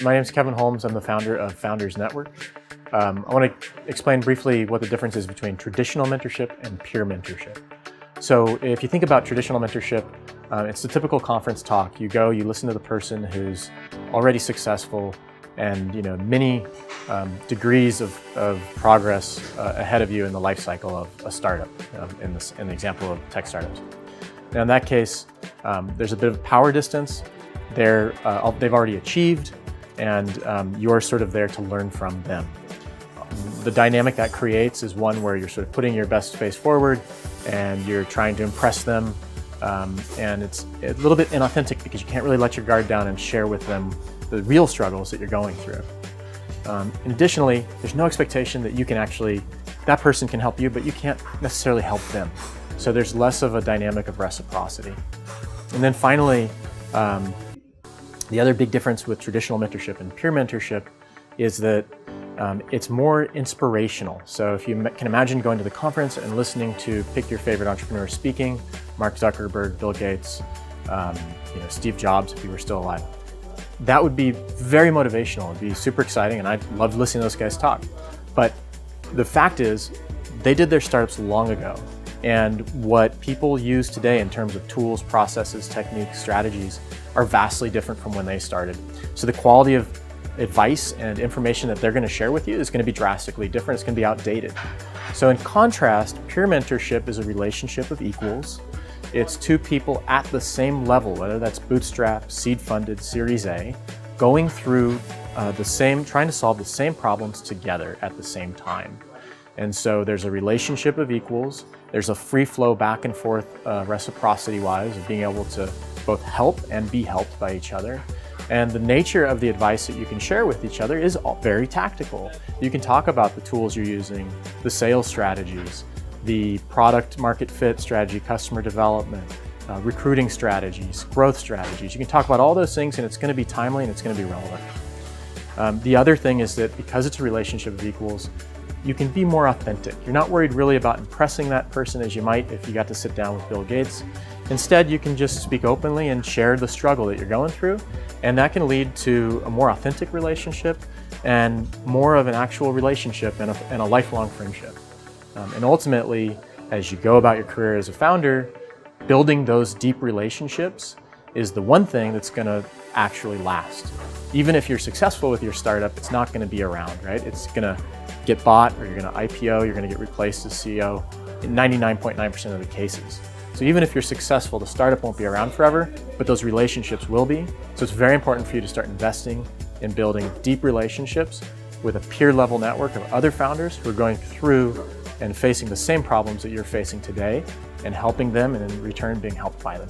My name is Kevin Holmes. I'm the founder of Founders Network. I want to explain briefly what the difference is between traditional mentorship and peer mentorship. So if you think about traditional mentorship, it's the typical conference talk. You go, you listen to the person who's already successful and many degrees of progress ahead of you in the life cycle of a startup, in the example of tech startups. Now in that case, there's a bit of power distance. They've already achieved, and you're sort of there to learn from them. The dynamic that creates is one where you're sort of putting your best face forward and you're trying to impress them, and it's a little bit inauthentic because you can't really let your guard down and share with them the real struggles that you're going through. And additionally, there's no expectation that that person can help you, but you can't necessarily help them. So there's less of a dynamic of reciprocity. And then finally, the other big difference with traditional mentorship and peer mentorship is that it's more inspirational. So if you can imagine going to the conference and listening to pick your favorite entrepreneur speaking, Mark Zuckerberg, Bill Gates, Steve Jobs if he were still alive. That would be very motivational. It'd be super exciting, and I'd love listening to those guys talk. But the fact is, they did their startups long ago. And what people use today in terms of tools, processes, techniques, strategies are vastly different from when they started. So the quality of advice and information that they're going to share with you is going to be drastically different. It's going to be outdated. So in contrast, peer mentorship is a relationship of equals. It's two people at the same level, whether that's bootstrap, seed funded, Series A, going through trying to solve the same problems together at the same time. And so there's a relationship of equals. There's a free flow back and forth reciprocity-wise of being able to both help and be helped by each other. And the nature of the advice that you can share with each other is very tactical. You can talk about the tools you're using, the sales strategies, the product market fit strategy, customer development, recruiting strategies, growth strategies. You can talk about all those things, and it's going to be timely and it's going to be relevant. The other thing is that because it's a relationship of equals, you can be more authentic. You're not worried really about impressing that person as you might if you got to sit down with Bill Gates. Instead, you can just speak openly and share the struggle that you're going through, and that can lead to a more authentic relationship and more of an actual relationship and a lifelong friendship. And ultimately, as you go about your career as a founder, building those deep relationships is the one thing that's going to actually last. Even if you're successful with your startup, it's not going to be around, right? It's going to get bought, or you're going to IPO, you're going to get replaced as CEO in 99.9% of the cases. So even if you're successful, the startup won't be around forever, but those relationships will be. So it's very important for you to start investing in building deep relationships with a peer level network of other founders who are going through and facing the same problems that you're facing today, and helping them, and in return being helped by them.